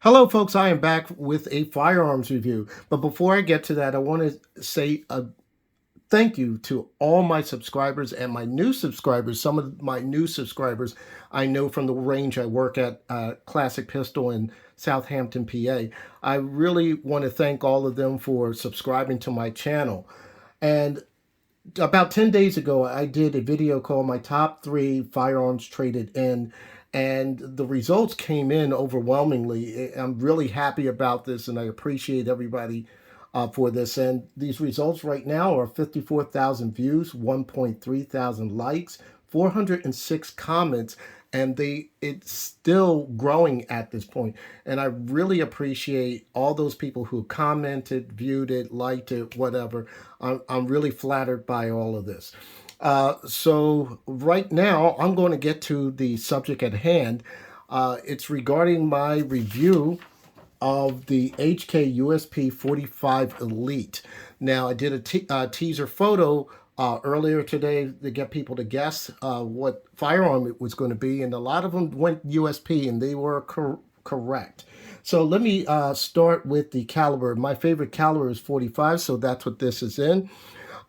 Hello, folks. I am back with a firearms review. But before I get to that, I want to say a thank you to all my subscribers and my new subscribers. Some of my new subscribers I know from the range I work at, Classic Pistol in Southampton, PA. I really want to thank all of them for subscribing to my channel. And about 10 days ago, I did a video called My Top 3 Firearms Traded In, and the results came in overwhelmingly. I'm really happy about this, and I appreciate everybody for this. And these results right now are 54,000 views, 1.3 thousand likes, 406 comments, and it's still growing at this point. And I really appreciate all those people who commented, viewed it, liked it, whatever. I'm really flattered by all of this. So right now, I'm going to get to the subject at hand. It's regarding my review of the HK USP45 Elite. Now, I did a teaser photo earlier today to get people to guess what firearm it was going to be, and a lot of them went USP, and they were correct. So let me start with the caliber. My favorite caliber is 45, so that's what this is in.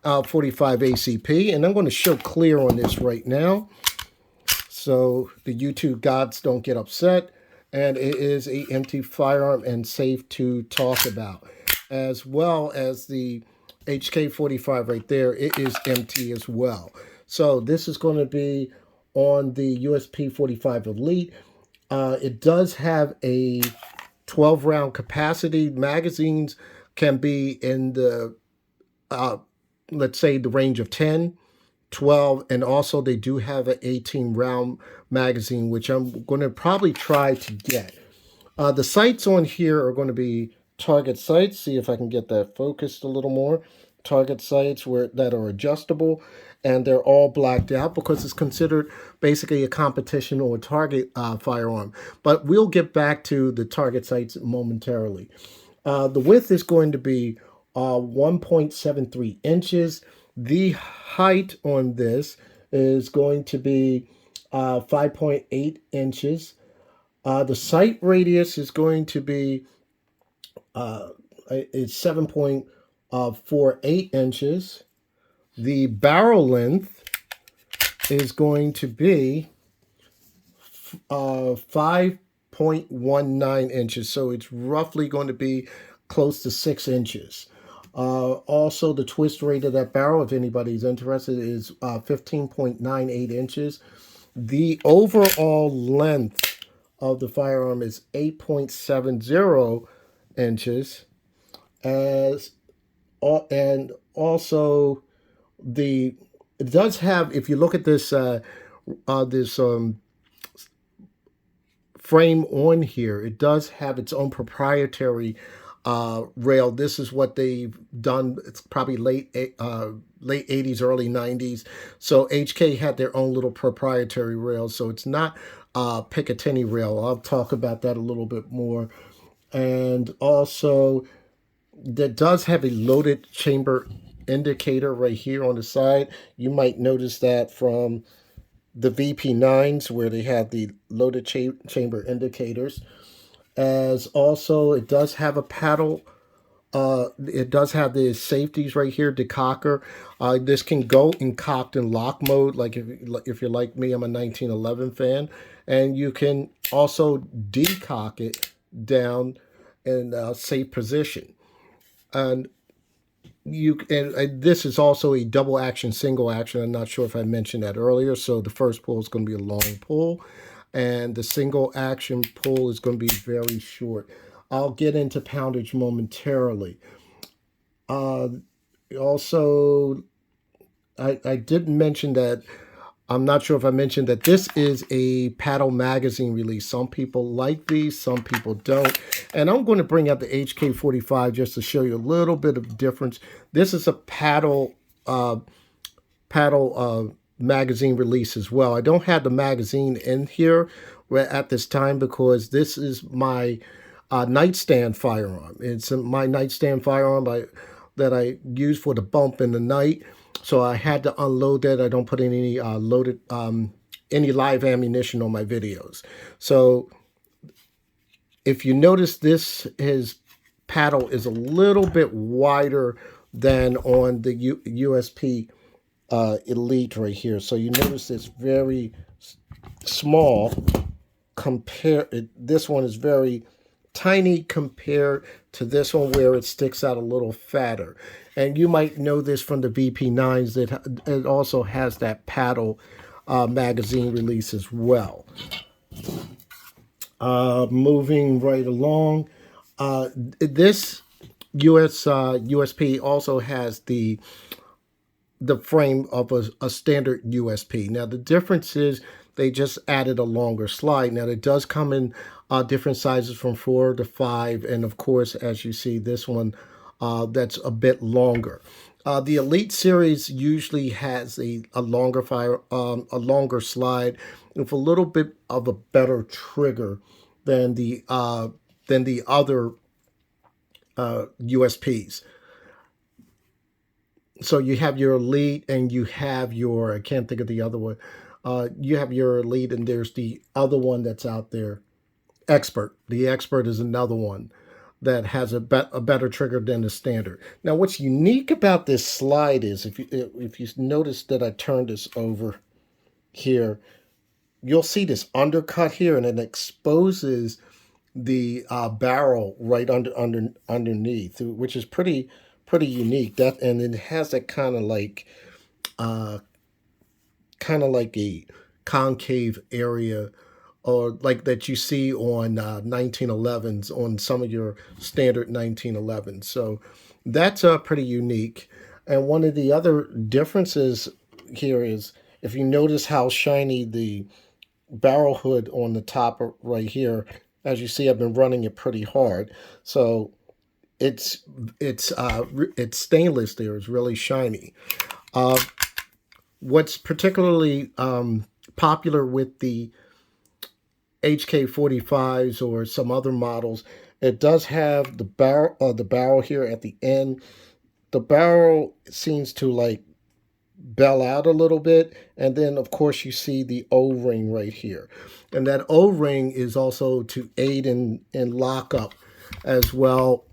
45 ACP, and I'm going to show clear on this right now so the YouTube gods don't get upset. And it is a empty firearm and safe to talk about, as well as the HK45 right there. It is empty as well. So this is going to be on the USP45 Elite. It does have a 12 round capacity. Magazines can be in the let's say the range of 10, 12, and also they do have an 18 round magazine, which I'm going to probably try to get. The sights on here are going to be target sights. See if I can get that focused a little more. Target sights that are adjustable, and they're all blacked out because it's considered basically a competition or a target firearm. But we'll get back to the target sights momentarily. The width is going to be 1.73 inches. The height on this is going to be 5.8 inches. The sight radius is going to be it's 7.48 inches. The barrel length is going to be 5.19 inches. So it's roughly going to be close to 6 inches. Also, the twist rate of that barrel, if anybody's interested, is 15.98 inches. The overall length of the firearm is 8.70 inches. And also, it does have, if you look at this frame on here, it does have its own proprietary rail. This is what they've done. It's probably late 80s, early 90s. So HK had their own little proprietary rail. So it's not Picatinny rail. I'll talk about that a little bit more. And also, that does have a loaded chamber indicator right here on the side. You might notice that from the VP9s where they have the loaded chamber indicators. As also, it does have a paddle. It does have the safeties right here, decocker. This can go in cocked and lock mode, like if you're like me, I'm a 1911 fan. And you can also decock it down in a safe position. And this is also a double action, single action. I'm not sure if I mentioned that earlier. So the first pull is going to be a long pull, and the single action pull is going to be very short. I'll get into poundage momentarily. Also, I did mention that, I'm not sure if I mentioned that this is a paddle magazine release. Some people like these, some people don't. And I'm going to bring up the HK45 just to show you a little bit of difference. This is a paddle magazine release as well. I don't have the magazine in here at this time because this is my nightstand firearm. It's my nightstand firearm that I use for the bump in the night. So I had to unload that. I don't put any any live ammunition on my videos. So if you notice, his paddle is a little bit wider than on the USP Elite right here. So you notice it's very small. This one is very tiny compared to this one where it sticks out a little fatter. And you might know this from the VP9s that it also has that paddle magazine release as well. Moving right along, this USP also has the frame of a standard USP. Now the difference is they just added a longer slide. Now it does come in different sizes from 4 to 5, and of course, as you see, this one that's a bit longer. The Elite series usually has a longer a longer slide with a little bit of a better trigger than the other USPs. So you have your Elite and you have your, I can't think of the other one. You have your Elite and there's the other one that's out there, Expert. The Expert is another one that has a better trigger than the standard. Now, what's unique about this slide is if you notice that I turned this over here, you'll see this undercut here, and it exposes the barrel right underneath, which is pretty unique. That, and it has that kind of like a concave area, or like that you see on 1911s, on some of your standard 1911s. So that's pretty unique. And one of the other differences here is if you notice how shiny the barrel hood on the top right here, as you see, I've been running it pretty hard. So it's stainless there. It's really shiny. What's particularly popular with the HK45s or some other models, it does have the barrel here at the end. The barrel seems to like bell out a little bit, and then of course you see the O-ring right here, and that O-ring is also to aid in lockup as well.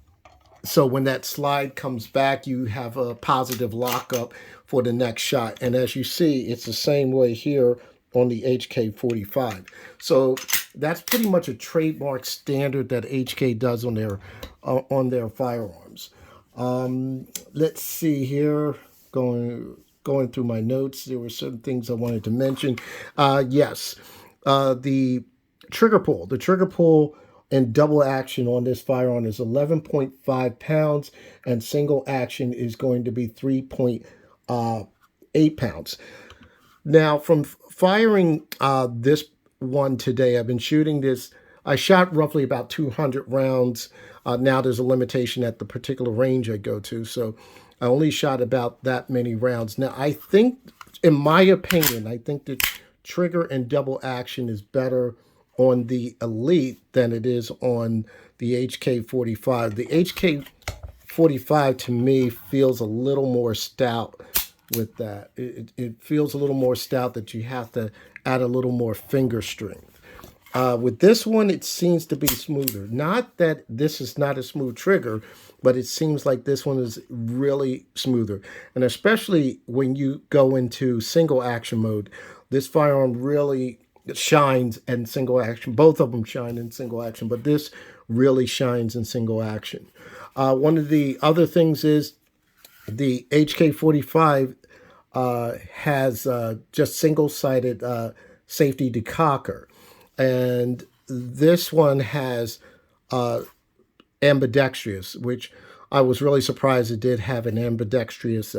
So when that slide comes back, you have a positive lockup for the next shot. And as you see, it's the same way here on the HK45. So that's pretty much a trademark standard that HK does on their firearms. Let's see here, going through my notes, there were certain things I wanted to mention. Yes, the trigger pull. The trigger pull and double action on this firearm is 11.5 pounds, and single action is going to be 3.8 pounds. Now, from firing this one today, I've been shooting this. I shot roughly about 200 rounds. Now there's a limitation at the particular range I go to, so I only shot about that many rounds. Now, I think, in my opinion, I think the trigger and double action is better on the Elite than it is on the HK45. The HK45 to me feels a little more stout with that. It feels a little more stout that you have to add a little more finger strength. With this one, it seems to be smoother. Not that this is not a smooth trigger, but it seems like this one is really smoother. And especially when you go into single action mode, this firearm really shines in single action. Both of them shine in single action, but this really shines in single action. One of the other things is the HK45 has just single-sided safety decocker, and this one has ambidextrous, which I was really surprised it did have an ambidextrous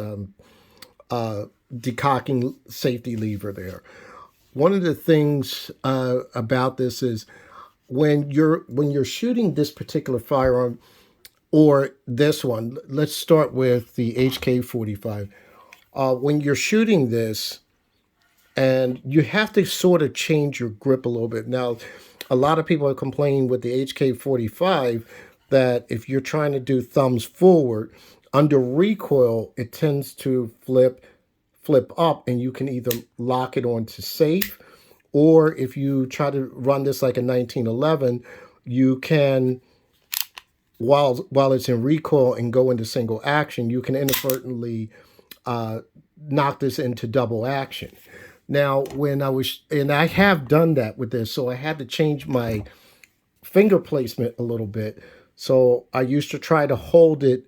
decocking safety lever there. One of the things about this is when you're shooting this particular firearm or this one, let's start with the HK45. When you're shooting this, and you have to sort of change your grip a little bit. Now, a lot of people are complaining with the HK45 that if you're trying to do thumbs forward, under recoil, it tends to flip up, and you can either lock it onto safe, or if you try to run this like a 1911, you can, while it's in recoil and go into single action, you can inadvertently knock this into double action. Now, and I have done that with this, so I had to change my finger placement a little bit. So I used to try to hold it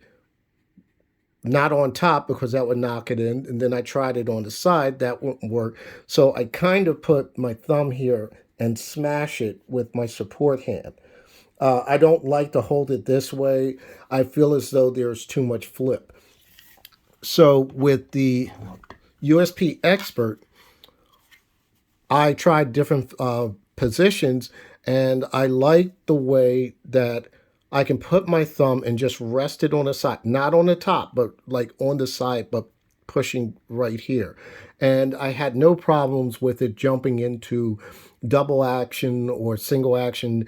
not on top because that would knock it in, and then I tried it on the side, that wouldn't work. So I kind of put my thumb here and smash it with my support hand. I don't like to hold it this way. I feel as though there's too much flip. So with the USP Expert, I tried different positions, and I like the way that I can put my thumb and just rest it on the side, not on the top, but like on the side, but pushing right here. And I had no problems with it jumping into double action or single action,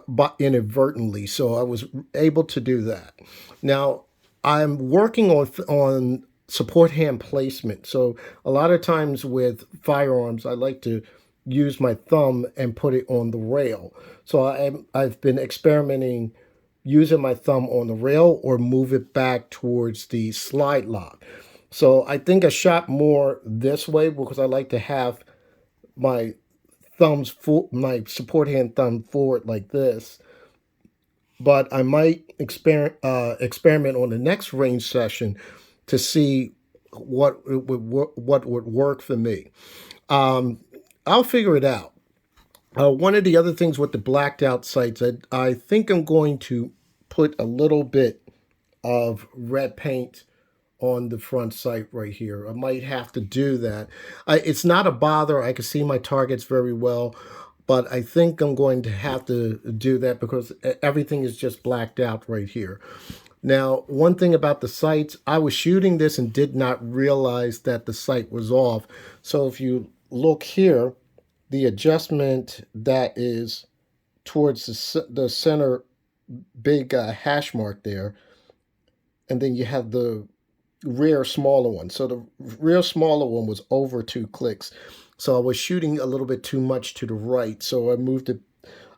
but inadvertently. So I was able to do that. Now I'm working on support hand placement. So a lot of times with firearms, I like to use my thumb and put it on the rail. So I've been experimenting using my thumb on the rail or move it back towards the slide lock. So I think I shot more this way because I like to have my my support hand thumb forward like this. But I might experiment on the next range session to see what would work for me. I'll figure it out. One of the other things with the blacked out sights, I think I'm going to put a little bit of red paint on the front sight right here. I might have to do that. It's not a bother. I can see my targets very well, but I think I'm going to have to do that because everything is just blacked out right here. Now, one thing about the sights, I was shooting this and did not realize that the sight was off. So if you look here, the adjustment that is towards the center big hash mark there, and then you have the rear smaller one. So the rear smaller one was over 2 clicks. So I was shooting a little bit too much to the right. So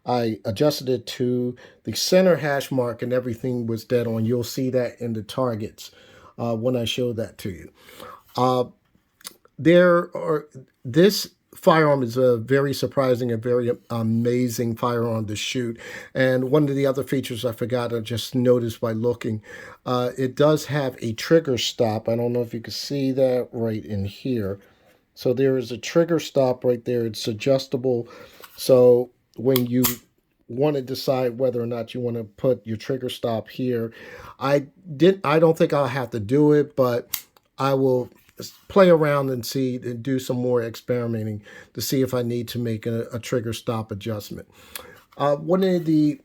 I adjusted it to the center hash mark and everything was dead on. You'll see that in the targets when I show that to you. This firearm is a very surprising and very amazing firearm to shoot. And one of the other features I forgot, I just noticed by looking, it does have a trigger stop. I don't know if you can see that right in here. So there is a trigger stop right there. It's adjustable. So when you want to decide whether or not you want to put your trigger stop here, I don't think I'll have to do it, but I will play around and see and do some more experimenting to see if I need to make a trigger stop adjustment. One of the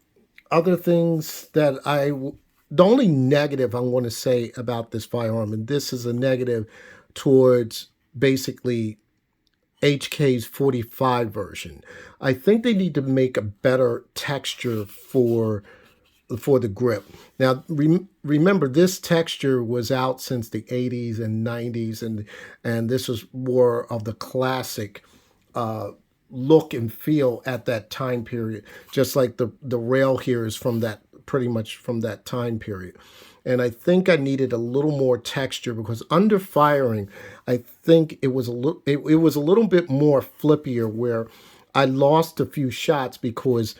other things that the only negative I want to say about this firearm, and this is a negative towards basically HK's 45 version. I think they need to make a better texture for the grip. Now, remember, this texture was out since the 80s and 90s, and this was more of the classic look and feel at that time period, just like the rail here is from that, pretty much from that time period. And I think I needed a little more texture because under firing, I think it was a little bit more flippier, where I lost a few shots because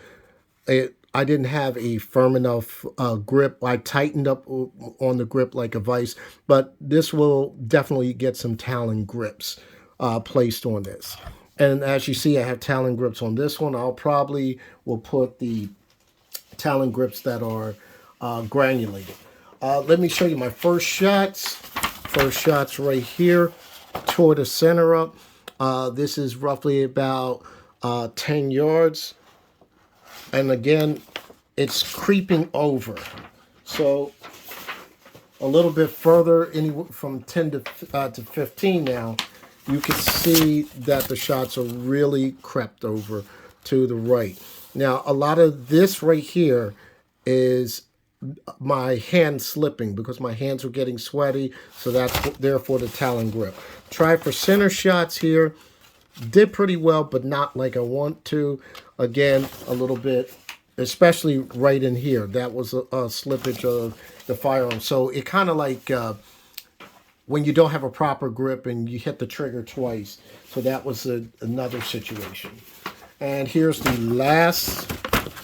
I didn't have a firm enough grip. I tightened up on the grip like a vise, but this will definitely get some Talon grips placed on this. And as you see, I have Talon grips on this one. I'll probably will put the Talon grips that are granulated. Let me show you my first shots. First shots right here toward the center up. This is roughly about 10 yards. And again, it's creeping over. So a little bit further, from 10 to 15 now, you can see that the shots are really crept over to the right. Now, a lot of this right here is my hand slipping because my hands were getting sweaty, so that's therefore the Talon grip. Try for center shots here. Did pretty well, but not like I want to. Again, a little bit especially right in here. That was a slippage of the firearm. So it kind of like when you don't have a proper grip and you hit the trigger twice. So that was another situation. And here's the last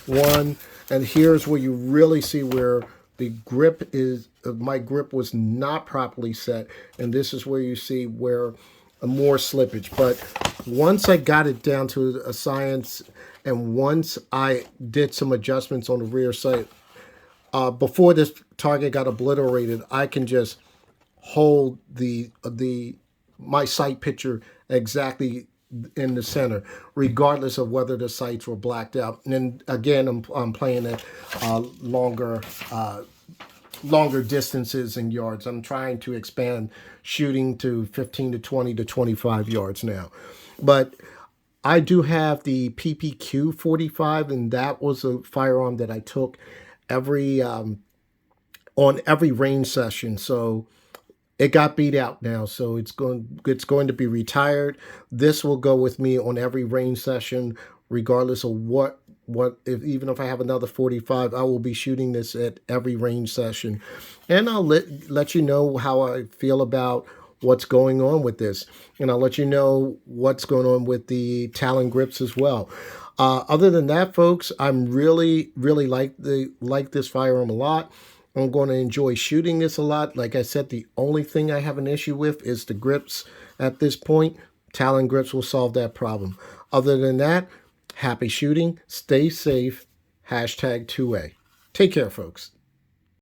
one. And here's where you really see where the grip is, my grip was not properly set. And this is where you see where more slippage. But once I got it down to a science, and once I did some adjustments on the rear sight, before this target got obliterated, I can just hold the my sight picture exactly in the center, regardless of whether the sights were blacked out. And then again, I'm playing at longer longer distances and yards. I'm trying to expand shooting to 15 to 20 to 25 yards now. But I do have the PPQ45, and that was a firearm that I took every on every range session. So it got beat out now, so it's going to be retired. This will go with me on every range session, regardless of what if, even if I have another 45, I will be shooting this at every range session, and I'll let you know how I feel about what's going on with this, and I'll let you know what's going on with the Talon grips as well. Other than that, folks, I'm really like this firearm a lot. I'm going to enjoy shooting this a lot. Like I said, the only thing I have an issue with is the grips at this point. Talon grips will solve that problem. Other than that, happy shooting. Stay safe. #2A. Take care, folks.